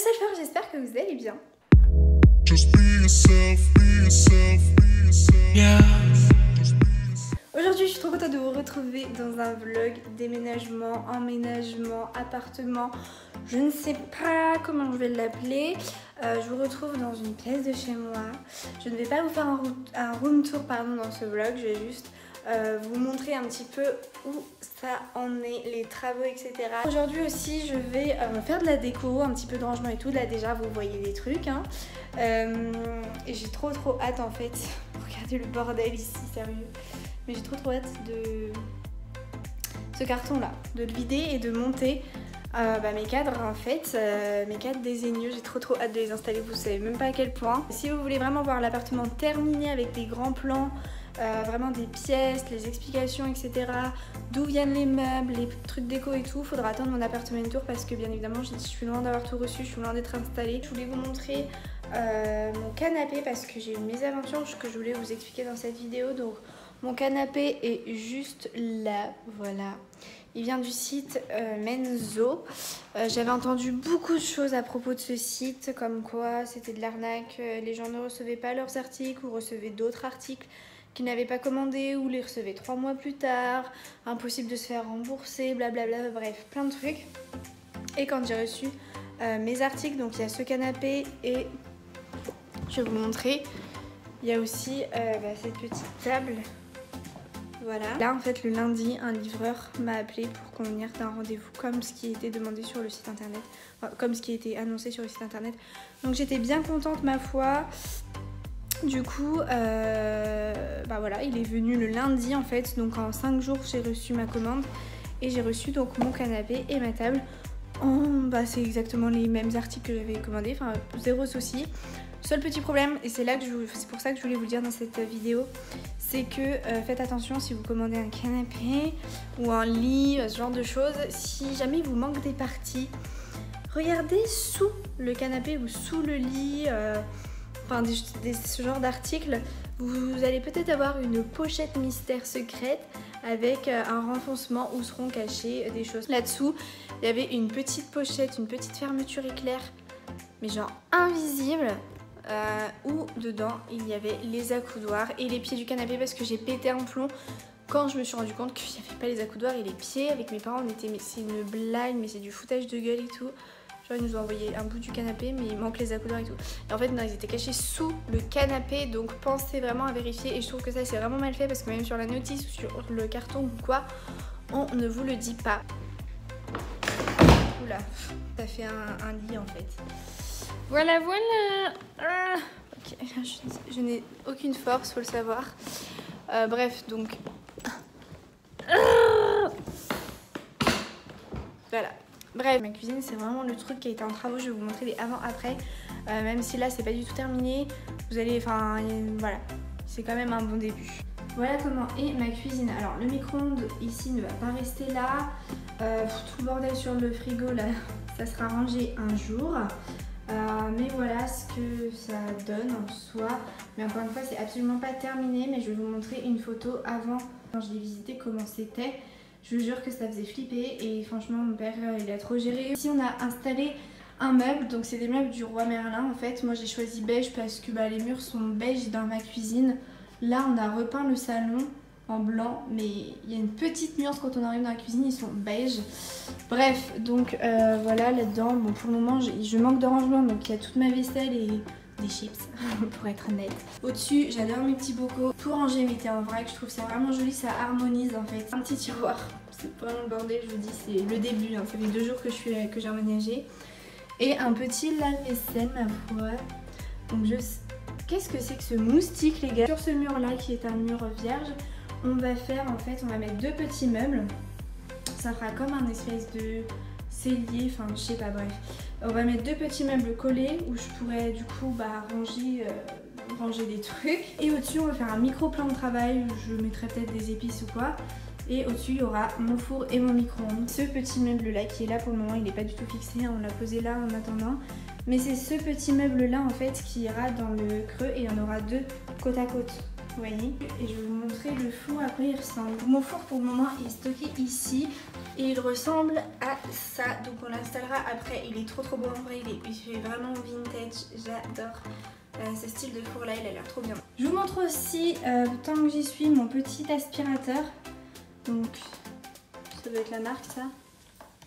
message fort, j'espère que vous allez bien. Aujourd'hui, je suis trop contente de vous retrouver dans un vlog déménagement, emménagement, appartement. Je ne sais pas comment je vais l'appeler. Je vous retrouve dans une pièce de chez moi. Je ne vais pas vous faire un room tour dans ce vlog. Je vais juste vous montrer un petit peu où ça en est, les travaux, etc. Aujourd'hui aussi, je vais faire de la déco, un petit peu de rangement et tout. Là déjà, vous voyez des trucs. Hein. Et j'ai trop hâte en fait. Regardez le bordel ici, sérieux. Mais j'ai trop hâte de ce carton là, de le vider et de monter mes cadres en fait, mes cadres désigneux. J'ai trop hâte de les installer, vous savez même pas à quel point. Si vous voulez vraiment voir l'appartement terminé avec des grands plans, vraiment des pièces, les explications, etc. D'où viennent les meubles, les trucs déco et tout, faudra attendre mon appartement tour parce que bien évidemment je suis loin d'avoir tout reçu, je suis loin d'être installée. Je voulais vous montrer mon canapé parce que j'ai une mésaventure que je voulais vous expliquer dans cette vidéo. Donc mon canapé est juste là, voilà. Il vient du site Menzo. J'avais entendu beaucoup de choses à propos de ce site, comme quoi c'était de l'arnaque, les gens ne recevaient pas leurs articles ou recevaient d'autres articles qu'ils n'avaient pas commandés ou les recevaient 3 mois plus tard, impossible de se faire rembourser, blablabla, bref, plein de trucs. Et quand j'ai reçu mes articles, donc il y a ce canapé et je vais vous montrer, il y a aussi cette petite table. Voilà. Là en fait le lundi un livreur m'a appelé pour convenir d'un rendez-vous comme ce qui était demandé sur le site internet, enfin, comme ce qui était annoncé sur le site internet. Donc j'étais bien contente ma foi. Du coup voilà, il est venu le lundi en fait, donc en 5 jours j'ai reçu ma commande et j'ai reçu donc mon canapé et ma table. C'est exactement les mêmes articles que j'avais commandé, enfin zéro souci. Seul petit problème, et c'est pour ça que je voulais vous le dire dans cette vidéo, c'est que faites attention si vous commandez un canapé ou un lit, ce genre de choses. Si jamais il vous manque des parties, regardez sous le canapé ou sous le lit, ce genre d'articles. Vous allez peut-être avoir une pochette mystère secrète avec un renfoncement où seront cachées des choses. Là-dessous, il y avait une petite pochette, une petite fermeture éclair, mais genre invisible. Où dedans il y avait les accoudoirs et les pieds du canapé parce que j'ai pété un plomb quand je me suis rendu compte qu'il n'y avait pas les accoudoirs et les pieds. Avec mes parents on était, mais c'est une blague, mais c'est du foutage de gueule et tout. Genre ils nous ont envoyé un bout du canapé mais il manque les accoudoirs et tout. Et en fait non, ils étaient cachés sous le canapé, donc pensez vraiment à vérifier. Et je trouve que ça c'est vraiment mal fait parce que même sur la notice ou sur le carton ou quoi, on ne vous le dit pas. Oula, ça fait un lit en fait. Voilà. Ok, je n'ai aucune force, faut le savoir. Bref, donc... Voilà. Bref, ma cuisine, c'est vraiment le truc qui a été en travaux. Je vais vous montrer les avant-après. Même si là, c'est pas du tout terminé. Vous allez... voilà. C'est quand même un bon début. Voilà comment est ma cuisine. Alors, le micro-ondes, ici, ne va pas rester là. Tout le bordel sur le frigo, là, ça sera rangé un jour. Mais voilà ce que ça donne en soi. Mais encore une fois, c'est absolument pas terminé. Mais je vais vous montrer une photo avant, quand je l'ai visité, comment c'était. Je vous jure que ça faisait flipper. Et franchement, mon père, il a trop géré. Ici, on a installé un meuble. Donc, c'est des meubles du roi Merlin en fait. Moi, j'ai choisi beige parce que les murs sont beige dans ma cuisine. Là, on a repeint le salon en blanc, mais il y a une petite nuance quand on arrive dans la cuisine, ils sont beige. Bref, donc voilà, là-dedans, bon, pour le moment, je manque de rangement, donc il y a toute ma vaisselle et des chips, pour être honnête. Au-dessus, j'adore mes petits bocaux. Tout rangé, mais en vrac, je trouve ça vraiment joli, ça harmonise en fait. Un petit tiroir, c'est vraiment le bordel, je vous dis, c'est le début, hein. Ça fait 2 jours que j'ai emménagé. Et un petit lave-vaisselle, ma foi. Donc qu'est-ce que c'est que ce moustique, les gars? Sur ce mur-là, qui est un mur vierge, on va faire en fait, on va mettre 2 petits meubles. Ça fera comme un espèce de cellier, enfin je sais pas, bref. On va mettre 2 petits meubles collés où je pourrais du coup ranger des trucs. Et au-dessus on va faire un micro plan de travail où je mettrai peut-être des épices ou quoi. Et au-dessus il y aura mon four et mon micro-ondes. Ce petit meuble là qui est là pour le moment, il n'est pas du tout fixé, hein, on l'a posé là en attendant. Mais c'est ce petit meuble là en fait qui ira dans le creux et il y en aura 2 côte à côte. vous voyez. Et je vais vous montrer le four à quoi il ressemble. Mon four pour le moment est stocké ici et il ressemble à ça. Donc on l'installera après. Il est trop beau en vrai, il fait vraiment vintage, j'adore. Ce style de four là, il a l'air trop bien. Je vous montre aussi, tant que j'y suis, mon petit aspirateur. Donc ça doit être la marque ça.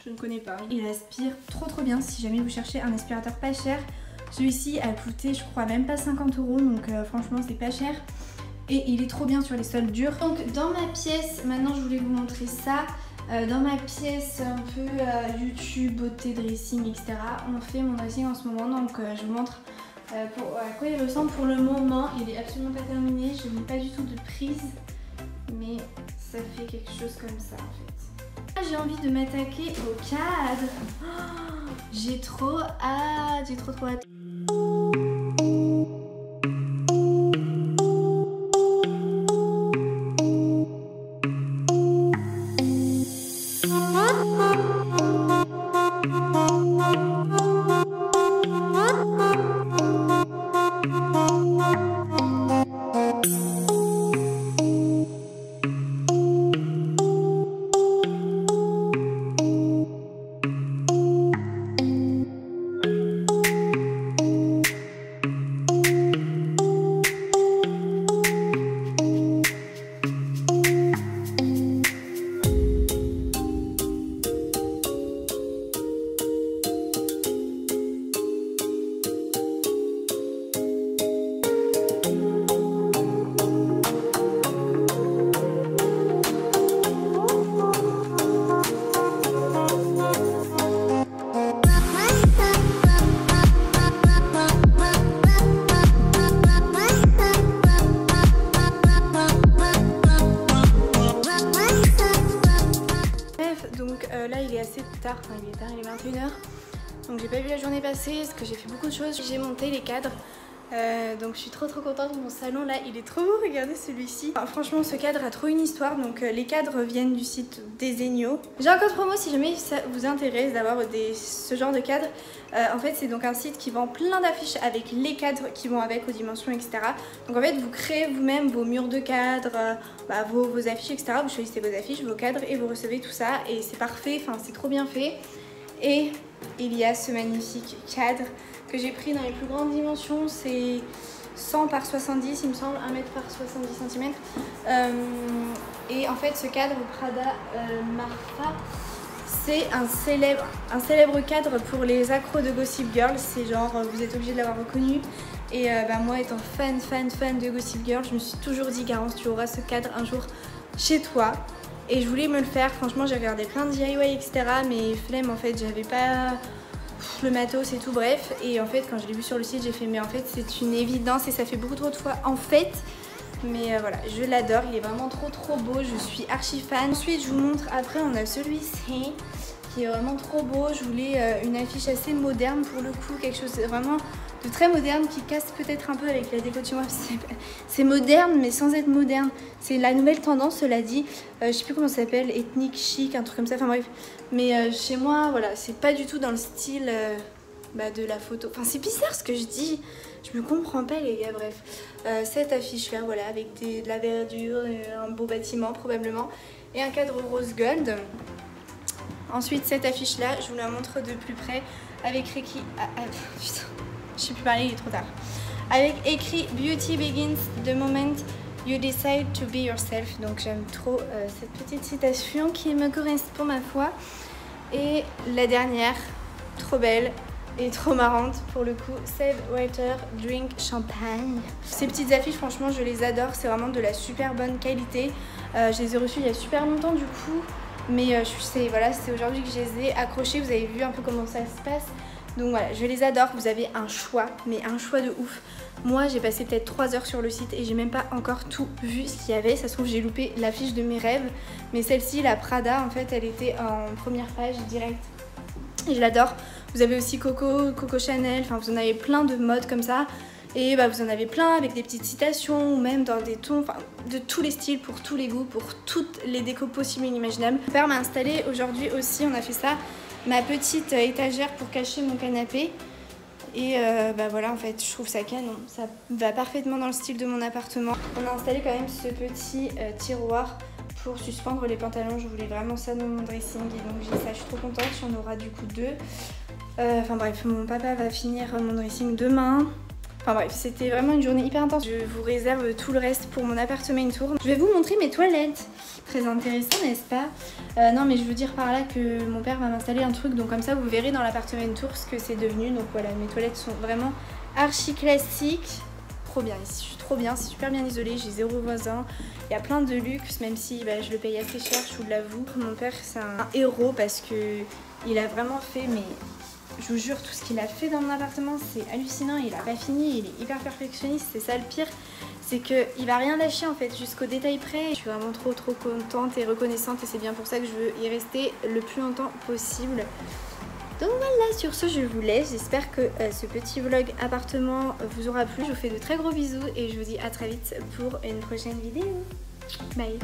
Je ne connais pas. Il aspire trop bien si jamais vous cherchez un aspirateur pas cher. Celui-ci a coûté je crois même pas 50 €, donc franchement c'est pas cher. Et il est trop bien sur les sols durs. Donc dans ma pièce, maintenant je voulais vous montrer ça. Dans ma pièce un peu YouTube, beauté, dressing, etc. On fait mon dressing en ce moment, donc je vous montre à quoi il ressemble pour le moment. Il est absolument pas terminé, je n'ai pas du tout de prise, mais ça fait quelque chose comme ça en fait. J'ai envie de m'attaquer au cadre. Oh, j'ai trop hâte, j'ai trop hâte. Là il est assez tard, enfin il est tard, il est 21 h. Donc j'ai pas vu la journée passer parce que j'ai fait beaucoup de choses. J'ai monté les cadres. Donc je suis trop contente. Mon salon là il est trop beau, regardez celui-ci. Enfin, franchement ce cadre a trop une histoire. Donc les cadres viennent du site Desenio. J'ai un code promo si jamais ça vous intéresse d'avoir ce genre de cadre. En fait c'est donc un site qui vend plein d'affiches avec les cadres qui vont avec, aux dimensions, etc. Donc en fait vous créez vous-même vos murs de cadres, vos affiches, etc. Vous choisissez vos affiches, vos cadres et vous recevez tout ça. Et c'est parfait, enfin c'est trop bien fait. Et il y a ce magnifique cadre que j'ai pris dans les plus grandes dimensions, c'est 100 par 70 il me semble, 1 mètre par 70 cm. Et en fait ce cadre Prada Marfa, c'est un célèbre cadre pour les accros de Gossip Girl. C'est genre vous êtes obligé de l'avoir reconnu. Et moi étant fan de Gossip Girl, je me suis toujours dit Garance, tu auras ce cadre un jour chez toi. Et je voulais me le faire, franchement j'ai regardé plein de DIY etc. Mais flemme en fait, j'avais pas le matos et tout, bref. Et en fait quand je l'ai vu sur le site j'ai fait mais en fait c'est une évidence et ça fait beaucoup trop de fois en fait. Mais voilà, je l'adore, il est vraiment trop beau, je suis archi fan. Ensuite je vous montre, après on a celui-ci qui est vraiment trop beau. Je voulais une affiche assez moderne pour le coup, quelque chose vraiment de très moderne qui casse peut-être un peu avec la déco de chez moi. C'est moderne mais sans être moderne. C'est la nouvelle tendance, cela dit. Je sais plus comment ça s'appelle, ethnique chic, un truc comme ça, enfin bref. Mais chez moi, voilà, c'est pas du tout dans le style de la photo. Enfin c'est bizarre ce que je dis, je me comprends pas les gars, bref. Cette affiche là, voilà, avec de la verdure, un beau bâtiment probablement. Et un cadre rose gold. Ensuite cette affiche là, je vous la montre de plus près. Avec écrit... putain, je sais plus parler, il est trop tard. Avec écrit Beauty begins the moment you decide to be yourself. Donc j'aime trop cette petite citation qui me correspond ma foi. Et la dernière, trop belle et trop marrante pour le coup, Save Water, Drink Champagne. Ces petites affiches franchement je les adore, c'est vraiment de la super bonne qualité. Je les ai reçues il y a super longtemps du coup. Mais voilà, c'est aujourd'hui que je les ai accrochées, vous avez vu un peu comment ça se passe. Donc voilà, je les adore, vous avez un choix, mais un choix de ouf. Moi j'ai passé peut-être 3 heures sur le site et j'ai même pas encore tout vu ce qu'il y avait. Ça se trouve j'ai loupé l'affiche de mes rêves. Mais celle-ci, la Prada, en fait elle était en première page direct. Et je l'adore. Vous avez aussi Coco Chanel, enfin vous en avez plein de modes comme ça. Et vous en avez plein avec des petites citations ou même dans des tons, enfin de tous les styles, pour tous les goûts, pour toutes les décos possibles et inimaginables. Mon père m'a installé aujourd'hui aussi, on a fait ça, ma petite étagère pour cacher mon canapé. Et bah voilà, en fait je trouve ça canon, ça va parfaitement dans le style de mon appartement. On a installé quand même ce petit tiroir pour suspendre les pantalons, je voulais vraiment ça dans mon dressing et donc j'ai ça, je suis trop contente, il y en aura du coup 2. Enfin bref, mon papa va finir mon dressing demain. Enfin bref, c'était vraiment une journée hyper intense. Je vous réserve tout le reste pour mon appartement tour. Je vais vous montrer mes toilettes. Très intéressant, n'est-ce pas? Non mais je veux dire par là que mon père va m'installer un truc, donc comme ça vous verrez dans l'appartement tour ce que c'est devenu. Donc voilà, mes toilettes sont vraiment archi classiques. Trop bien ici, je suis trop bien, c'est super bien isolé, j'ai 0 voisin. Il y a plein de luxe, même si bah, je le paye assez cher, je vous l'avoue. Mon père c'est un héros parce que il a vraiment fait, mais je vous jure, tout ce qu'il a fait dans mon appartement, c'est hallucinant. Il a pas fini, il est hyper perfectionniste, c'est ça le pire. C'est qu'il va rien lâcher en fait, jusqu'au détail près. Je suis vraiment trop contente et reconnaissante et c'est bien pour ça que je veux y rester le plus longtemps possible. Donc voilà, sur ce je vous laisse, j'espère que ce petit vlog appartement vous aura plu. Je vous fais de très gros bisous et je vous dis à très vite pour une prochaine vidéo. Bye.